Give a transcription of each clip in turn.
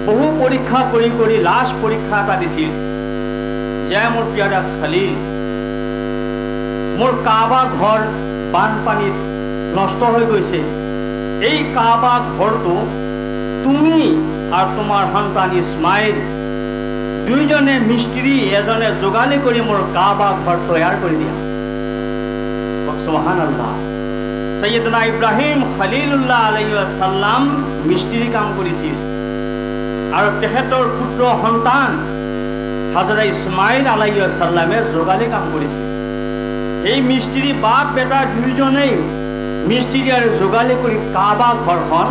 বহু পৰীক্ষা কৰি লাষ্ট পৰীক্ষা এটা দিছিল যে মোৰ প্ৰিয় খালিল, মোৰ কাবা ঘৰ বানপানীত নষ্ট হৈ গৈছে। এই কাবা ঘৰটো তুমি আৰু তোমাৰ সন্তান ইছমাইল দুইজনে মিস্ত্ৰী এজনে যোগালি কৰি মোৰ কাবা ঘৰ তৈয়াৰ কৰি দিয়া। সুবহানাল্লাহ। সৈয়দনা ইব্ৰাহিম খলিলুল্লাহ আলাইহিছ সালাম মিস্ত্ৰী কাম কৰিছিল আৰু তেখেতৰ পুত্ৰ সন্তান হযৰত ইছমাইল আলাইহিছ সালামে যোগালি কাম কৰিছিল। এই মিস্ত্ৰী বাপ বেটা দুইজনেই মিস্ত্ৰী আৰু যোগালি কৰি কাবা ঘৰখন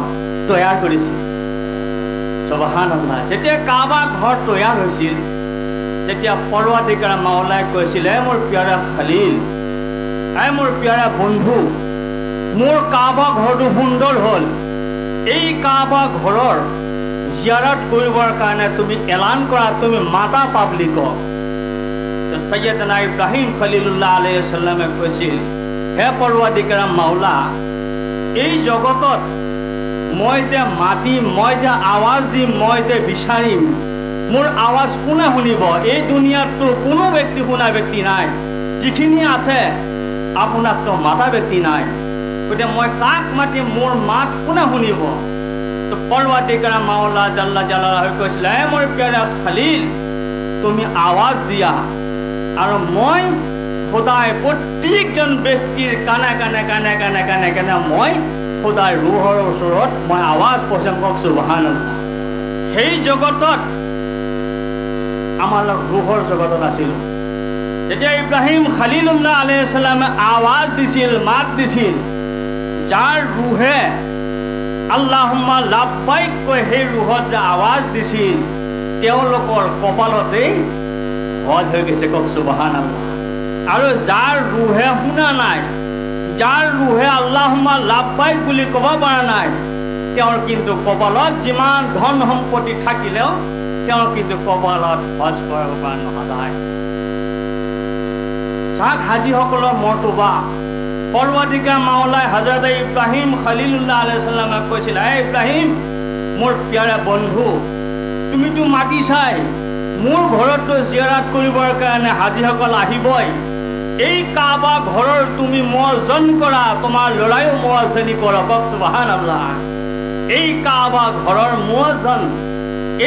তৈয়াৰ কৰিছিল। সুবহানাল্লাহ। যেতিয়া কাবা ঘৰ তৈয়াৰ হৈছিল তেতিয়া পৰৱৰ্তীকালে মাওলাই কৈছিল, হে মোৰ প্ৰিয় খলিল, হে মোৰ প্ৰিয় বন্ধু, মোৰ কাবা ঘৰটো সুন্দৰ হ'ল। এই কাবা ঘৰৰ জিয়াৰত কৰিবৰ কাৰণে তুমি এলান কৰা, তুমি মাতা পাব্লিকক। সৈয়দনা ইব্ৰাহিম খলিলুল্লাহ আলাইহিছ সালামে কৈছিল, হে পৰৱৰ্তীকালে মাওলা, এই জগতত মই যে মাতিম, মই যে আৱাজ দিম, মই যে বিচাৰিম, মোৰ আৱাজ কোনে শুনিব? এই দুনিয়াততো কোনো ব্যক্তি শুনা ব্যক্তি নাই। যিখিনি আছে আপোনাকতো মাতা ব্যক্তি নাই। গতিকে মই কাক মাতিম? মোৰ মাত কোনে শুনিব? তো পৰৱৰ্তীকালে মাওলা জাল্লা জালালাহু কৈছিলে, হে মোৰ প্ৰিয় খলিল, তুমি আৱাজ দিয়া আৰু মই খোদাই প্ৰত্যেকজন ব্যক্তিৰ কাণে কাণে কাণে কাণে কাণে কাণে মই খোদাই ৰুহৰ ওচৰত মই আৱাজ পঠিয়াম। কওক সুবহানাল্লাহ। সেই জগতত আমাৰ ৰুহৰ জগতত আছিল। যেতিয়া ইব্ৰাহিম খলিলুল্লাহ আলাইহিছ সালামে আৱাজ দিছিল, মাত দিছিল, যাৰ ৰুহে আল্লাহুম্মা লাব্বাইক কৈ সেই ৰুহত যে আৱাজ দিছিল, তেওঁলোকৰ কপালতেই হজ হৈ গৈছে। কওক সুবহানাল্লাহ। আৰু যাৰ ৰুহে শুনা নাই, যাৰ ৰুহে আল্লাহুম্মা লাব্বাইক বুলি ক'ব পৰা নাই, তেওঁৰ কিন্তু কপালত যিমান ধন সম্পত্তি থাকিলেও তেওঁৰ কিন্তু কপালত হজ কৰিব পৰা নহয়। যাক হাজীসকলৰ মৰ্তবা পৰৱৰ্তীকালে মাওলাই হযৰত ইব্ৰাহিম খলিলুল্লাহ আলাইহিছ সালামে কৈছিল, হে ইব্ৰাহিম, মোৰ প্ৰিয় বন্ধু, তুমিতো মাতিছাই, মোৰ ঘৰতো জিয়াৰত কৰিবৰ কাৰণে হাজীসকল আহিবই। এই কাবা ঘৰৰ তুমি মুআজ্জিন কৰা, তোমাৰ ল'ৰাইও মুআজ্জিনি কৰক। সুবহানাল্লাহ। এই কাবা ঘৰৰ মুআজ্জিন,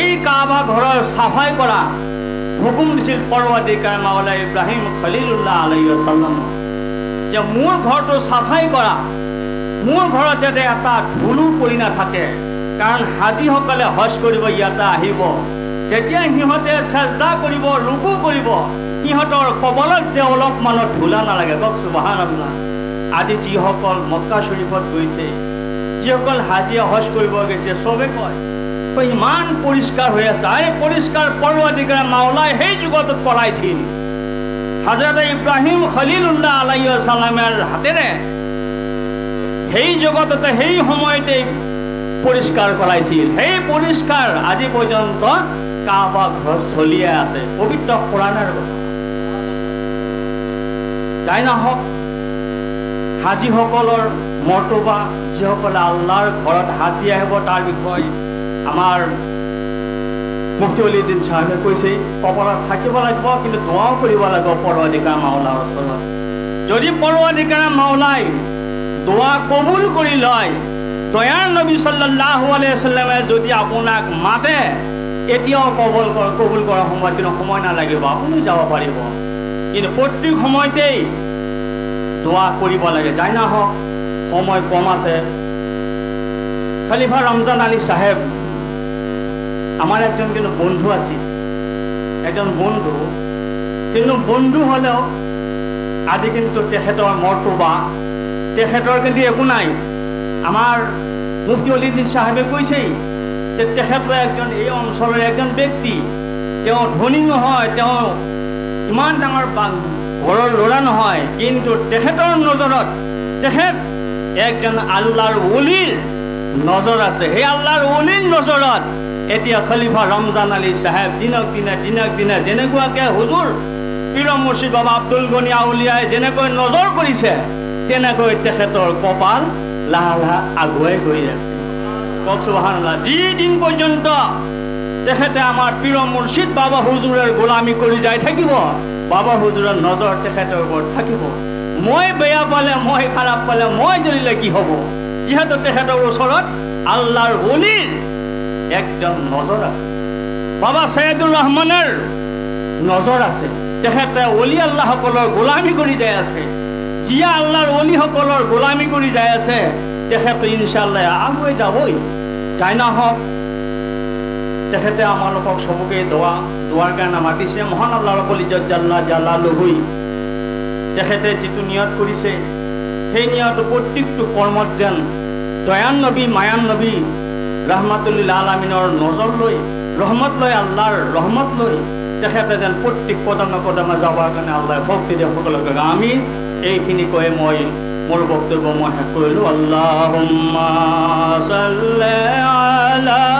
এই কাবা ঘৰৰ চাফাই কৰা হুকুম দিছিল পৰৱৰ্তীকালে মাওলাই ইব্ৰাহিম খলিলুল্লাহ আলাইহিছ সালাম যে মোৰ ঘৰটো চাফাই কৰা, মোৰ ঘৰত যাতে এটা ধুলো পৰি নাথাকে। কাৰণ হাজীসকলে হজ কৰিব ইয়াতে আহিব, যেতিয়া সিহঁতে সাজদা কৰিব, ৰুকু কৰিব, সিহঁতৰ কপালত যে অলপমানৰ ধূলা নালাগে। কওক সুবহানাল্লাহ। আজি যিসকল মক্কা শ্বৰীফত গৈছে, যিসকল হাজীয়ে হজ কৰিব গৈছে, চবে কয় ইমান পৰিষ্কাৰ হৈ আছে। এই পৰিষ্কাৰ পৰৱৰ্তীকালে মাওলাই সেই যুগত কৰাইছিল। হযৰত ইব্ৰাহিম খলিলুল্লাহ আলাইহিছ সালামৰ হাতেৰে সেই জগততে সেই সময়তে পৰিষ্কাৰ কৰাইছিল। সেই পৰিষ্কাৰ আজি পৰ্যন্ত কাবা ঘৰ চলিয়ে আছে। পবিত্ৰ কোৰাণৰ কথা। যাই নাহক, হাজীসকলৰ মৰ্তবা, যিসকলে আল্লাহৰ ঘৰত হাজী আহিব, তাৰ বিষয়ে আমাৰ মুফতি অলিউদ্দিন চাহেবে কৈছে, কপালত থাকিব লাগিব, কিন্তু দোৱাও কৰিব লাগিব পৰৱৰ্তীকালে মাওলাৰ ওচৰত। যদি পৰৱৰ্তীকালে মাওলাই দোৱা কবুল কৰি লয়, দয়াৰ নবী সাল্লাল্লাহু আলাইহি ওয়াসাল্লামে যদি আপোনাক মাতে, এতিয়াও কবুল কৰাৰ সময়ত কিন্তু সময় নালাগিব, আপুনি যাব পাৰিব। কিন্তু প্ৰত্যেক সময়তেই দোৱা কৰিব লাগে। যাই নাহক, সময় কম আছে। খলিফা ৰমজান আলী চাহেব আমার একজন কিন্তু বন্ধু আছিল, একজন বন্ধু, কিন্তু বন্ধু হলেও আজি কিন্তু তেখেতৰ মৰ্তবা, তেখেতৰ কিন্তু একো নাই। আমাৰ মুফতি অলিউদ্দিন সাহেবে কৈছেই যে তেখেত একজন এই অঞ্চলৰ একজন ব্যক্তি, তেওঁ ধনী নহয়, তেওঁ ইমান ডাঙৰ ঘৰৰ ল'ৰা নহয়, কিন্তু তেখেতৰ নজৰত তেখেত একজন আল্লাহৰ ওলীৰ নজৰ আছে। সেই আল্লাহৰ ওলীৰ নজৰত এতিয়া খলিফা ৰমজান আলী চাহেব দিনক দিনে যেনেকুৱাকে হুজুৰ পীৰ মুৰ্শিদ বাবা আব্দুল গনি আউলিয়াই যেনেকৈ নজৰ কৰিছে, তেনেকৈ তেখেতৰ কপাল লাহে লাহে আগুৱাই গৈ আছে। কওক সুবহানাল্লাহ। যি দিন পৰ্যন্ত তেখেতে আমাৰ পীৰ মুৰ্শিদ বাবা হুজুৰৰ গোলামী কৰি যাই থাকিব, বাবা হুজুৰৰ নজৰ তেখেতৰ ওপৰত থাকিব। মই বেয়া পালে, মই খাৰাপ পালে, মই জ্বলিলে কি হ'ব? যিহেতু তেখেতৰ ওচৰত আল্লাহৰ ওলীৰ একদম নজৰ আছে, বাবা সৈয়দুৰ ৰহমানৰ নজৰ আছে। তেখেতে অলি আল্লাহসকলৰ গোলামী কৰি যাই আছে। যিয়ে আল্লাহৰ অলিসকলৰ গোলামী কৰি যাই আছে, তেখেতে ইনশাআল্লাহ আগুৱাই যাবই। যাই নাহক, তেখেতে আমালোকক চবকে দোৱাৰ কাৰণে মাতিছে। মহান আল্লাহ ৰব্বুল ইজ্জত জাল্লা জালালুহু তেখেতে যিটো নিয়ত কৰিছে, সেই নিয়ত প্ৰত্যেকটো কৰ্মত যেন দয়ান নবী, মায়ান নবী ৰাহমাতুল্লিল আলামিনৰ নজৰ লৈ, ৰহমত লৈ, আল্লাহৰ ৰহমত লৈ তেখেতে যেন প্ৰত্যেক কদমে কদমে যাবৰ কাৰণে আল্লাহ শক্তি দিয়ে সকলোকে। আমি এইখিনি কৈ মই মোৰ বক্তব্য মই শেষ কৰিলোঁ। আল্লাহুম্মা সাল্লি আলা